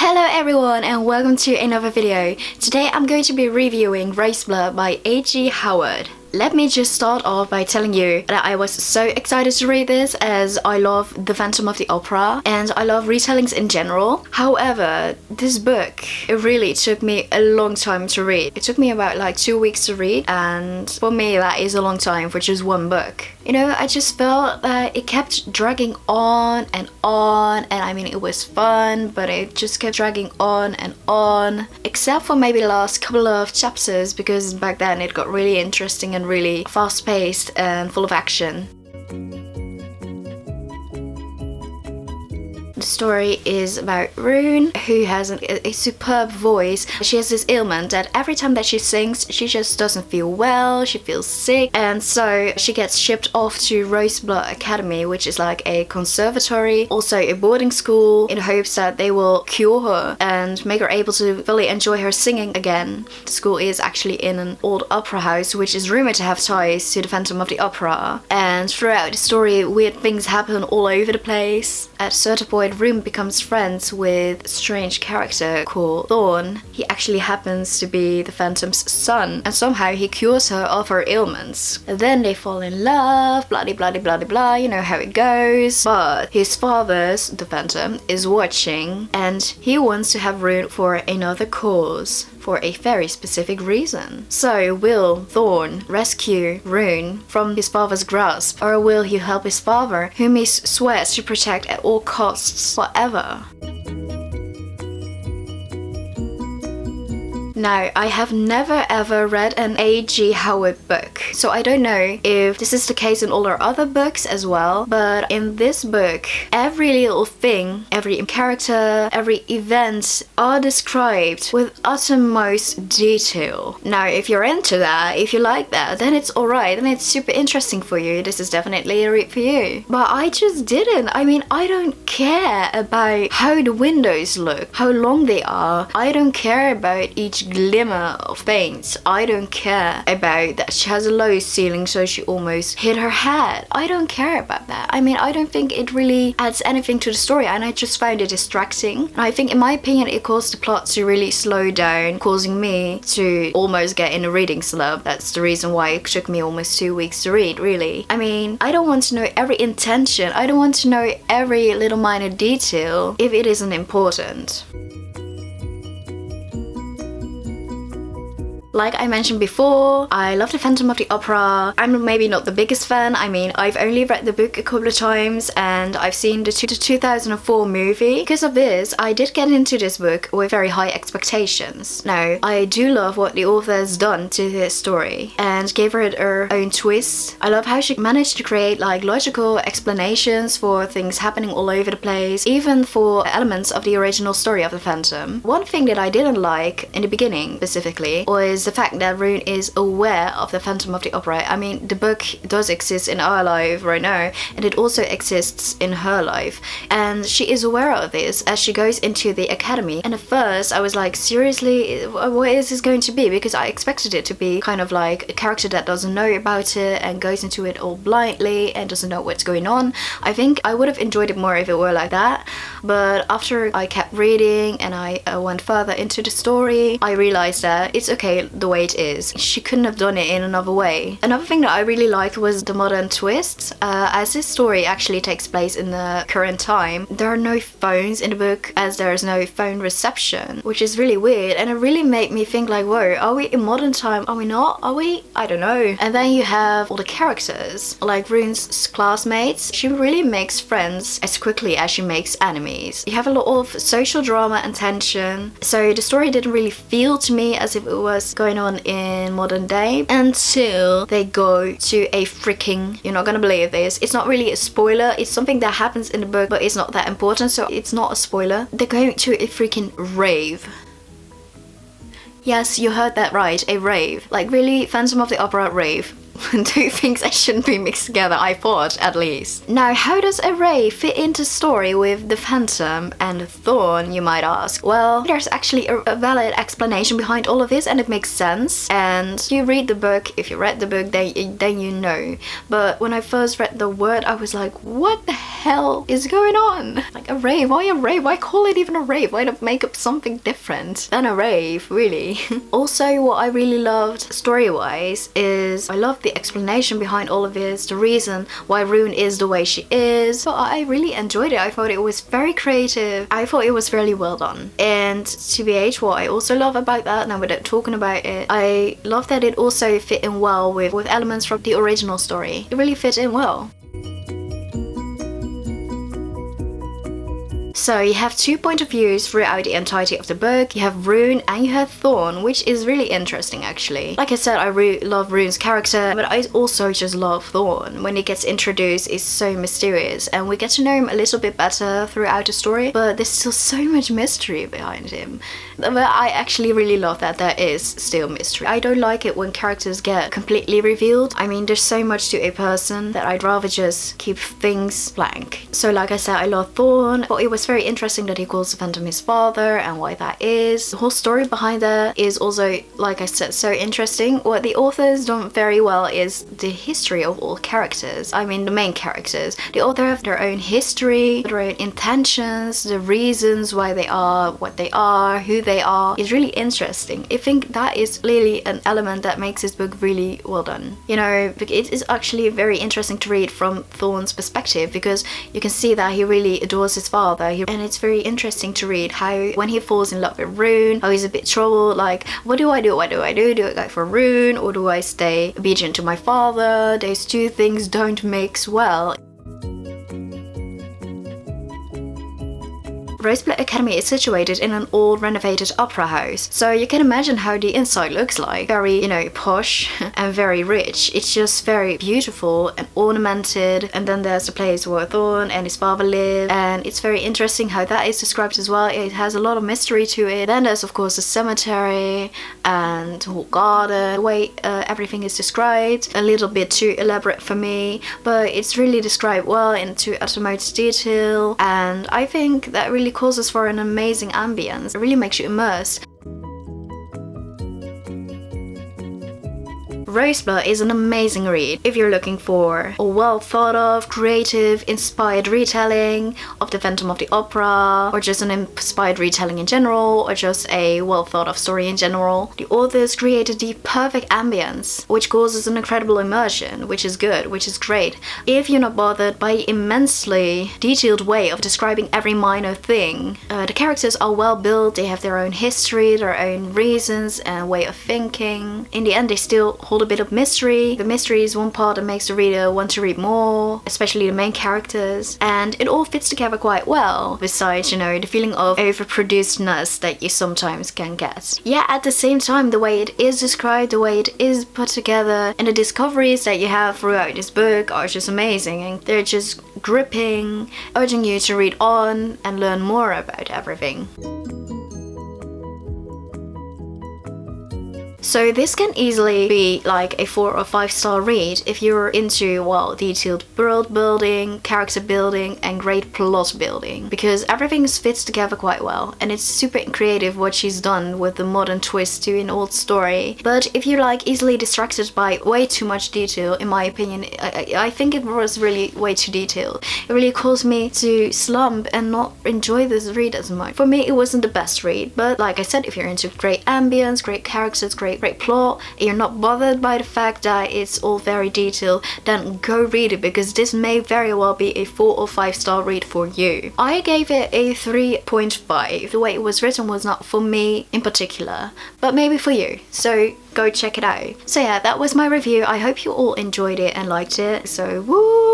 Hello everyone and welcome to another video. Today I'm going to be reviewing Roseblood by A.G. Howard. Let me just start off by telling you that I was so excited to read this as I love The Phantom of the Opera and I love retellings in general. However, this book, it really took me a long time to read. It took me about like 2 weeks to read, and for me that is a long time for just one book. You know, I just felt that it kept dragging on and I mean it was fun, but it just kept dragging on and on, except for maybe the last couple of chapters, because back then it got really interesting and really fast-paced and full of action. The story is about Rune, who has a superb voice. She has this ailment that every time that she sings, she just doesn't feel well, she feels sick, and so she gets shipped off to Roseblood Academy, which is like a conservatory, also a boarding school, in hopes that they will cure her and make her able to fully enjoy her singing again. The school is actually in an old opera house, which is rumored to have ties to the Phantom of the Opera, and throughout the story weird things happen all over the place. At a certain point, Rune becomes friends with a strange character called Thorn. He actually happens to be the Phantom's son, and somehow he cures her of her ailments. And then they fall in love, blah blah blah blah blah, you know how it goes. But his father, the Phantom, is watching, and he wants to have Rune for another cause, for a very specific reason. So will Thorn rescue Rune from his father's grasp, or will he help his father, whom he swears to protect at all costs forever? Now, I have never ever read an A.G. Howard book, so I don't know if this is the case in all our other books as well, but in this book, every little thing, every character, every event are described with uttermost detail. Now, if you're into that, if you like that, then it's alright, then it's super interesting for you. This is definitely a read for you. But I just didn't. I mean, I don't care about how the windows look, how long they are. I don't care about each glimmer of paint. I don't care about that she has a low ceiling so she almost hit her head. I don't care about that. I mean, I don't think it really adds anything to the story, and I just found it distracting. And I think, in my opinion, it caused the plot to really slow down, causing me to almost get in a reading slump. That's the reason why it took me almost 2 weeks to read, really. I mean, I don't want to know every intention. I don't want to know every little minor detail if it isn't important. Like I mentioned before, I love The Phantom of the Opera. I'm maybe not the biggest fan. I mean, I've only read the book a couple of times and I've seen the 2004 movie. Because of this, I did get into this book with very high expectations. Now, I do love what the author has done to this story and gave her her own twist. I love how she managed to create like logical explanations for things happening all over the place, even for elements of the original story of the Phantom. One thing that I didn't like in the beginning specifically was the fact that Rune is aware of the Phantom of the Opera. I mean, the book does exist in our life right now, and it also exists in her life, and she is aware of this as she goes into the academy. And at first I was like, seriously, what is this going to be? Because I expected it to be kind of like a character that doesn't know about it and goes into it all blindly and doesn't know what's going on. I think I would have enjoyed it more if it were like that, but after I kept reading and I went further into the story, I realized that it's okay the way it is. She couldn't have done it in another way. Another thing that I really liked was the modern twist. As this story actually takes place in the current time, there are no phones in the book, as there is no phone reception, which is really weird, and it really made me think like, whoa, are we in modern time? Are we not? Are we? I don't know. And then you have all the characters, like Rune's classmates. She really makes friends as quickly as she makes enemies. You have a lot of social drama and tension, so the story didn't really feel to me as if it was going on in modern day until they go to a freaking, you're not gonna believe this, it's not really a spoiler, it's something that happens in the book but it's not that important, so it's not a spoiler. They're going to a freaking rave. Yes, you heard that right, a rave. Like really, Phantom of the Opera rave. two things that shouldn't be mixed together, I thought, at least. Now, how does a ray fit into story with the Phantom and Thorn, you might ask? Well, there's actually a valid explanation behind all of this, and it makes sense. And you read the book, if you read the book, then you know. But when I first read the word, I was like, what the hell is going on? Like, a rave? Why a rave? Why call it even a rave? Why not make up something different than a rave, really? Also, what I really loved story-wise is I love the explanation behind all of this, the reason why Rune is the way she is. But I really enjoyed it. I thought it was very creative. I thought it was really well done. And TBH, what I also love about that, now without talking about it, I love that it also fit in well with elements from the original story. It really fit in well. So you have two point of views throughout the entirety of the book. You have Rune and you have Thorn, which is really interesting actually. Like I said, I really love Rune's character, but I also just love Thorn. When he gets introduced, it's so mysterious and we get to know him a little bit better throughout the story, but there's still so much mystery behind him. But I actually really love that there is still mystery. I don't like it when characters get completely revealed. I mean, there's so much to a person that I'd rather just keep things blank. So like I said, I love Thorn, but it was very interesting that he calls the Phantom his father and why that is. The whole story behind that is also, like I said, so interesting. What the authors done very well is the history of all characters. I mean, the main characters. The author have their own history, their own intentions, the reasons why they are what they are, who they are. It's really interesting. I think that is really an element that makes this book really well done. You know, it is actually very interesting to read from Thorn's perspective because you can see that he really adores his father. And it's very interesting to read how when he falls in love with Rune, how he's a bit troubled, like, what do I do? What do I do? Do I go for Rune or do I stay obedient to my father? Those two things don't mix well. Roseblood Academy is situated in an old renovated opera house, so you can imagine how the inside looks like. Very, you know, posh and very rich. It's just very beautiful and ornamented, and then there's the place where Thorn and his father live, and it's very interesting how that is described as well. It has a lot of mystery to it. Then there's of course the cemetery and the whole garden. The way everything is described, a little bit too elaborate for me, but it's really described well into utmost detail, and I think that really causes for an amazing ambience. It really makes you immersed. Roseblood is an amazing read if you're looking for a well thought of, creative, inspired retelling of the Phantom of the Opera, or just an inspired retelling in general, or just a well thought of story in general. The authors created the perfect ambience, which causes an incredible immersion, which is good, which is great. If you're not bothered by the immensely detailed way of describing every minor thing, the characters are well built, they have their own history, their own reasons and way of thinking. In the end, they still hold a bit of mystery. The mystery is one part that makes the reader want to read more, especially the main characters, and it all fits together quite well, besides, you know, the feeling of overproducedness that you sometimes can get. Yeah, at the same time, the way it is described, the way it is put together, and the discoveries that you have throughout this book are just amazing, and they're just gripping, urging you to read on and learn more about everything. So this can easily be like a 4 or 5 star read if you're into, well, detailed world building, character building and great plot building, because everything fits together quite well and it's super creative what she's done with the modern twist to an old story. But if you're like easily distracted by way too much detail, in my opinion, I think it was really way too detailed. It really caused me to slump and not enjoy this read as much. For me, it wasn't the best read, but like I said, if you're into great ambience, great characters, great plot, and you're not bothered by the fact that it's all very detailed, then go read it, because this may very well be a 4 or 5 star read for you. I gave it a 3.5. The way it was written was not for me in particular, but maybe for you, so go check it out. So yeah, that was my review. I hope you all enjoyed it and liked it, so woo!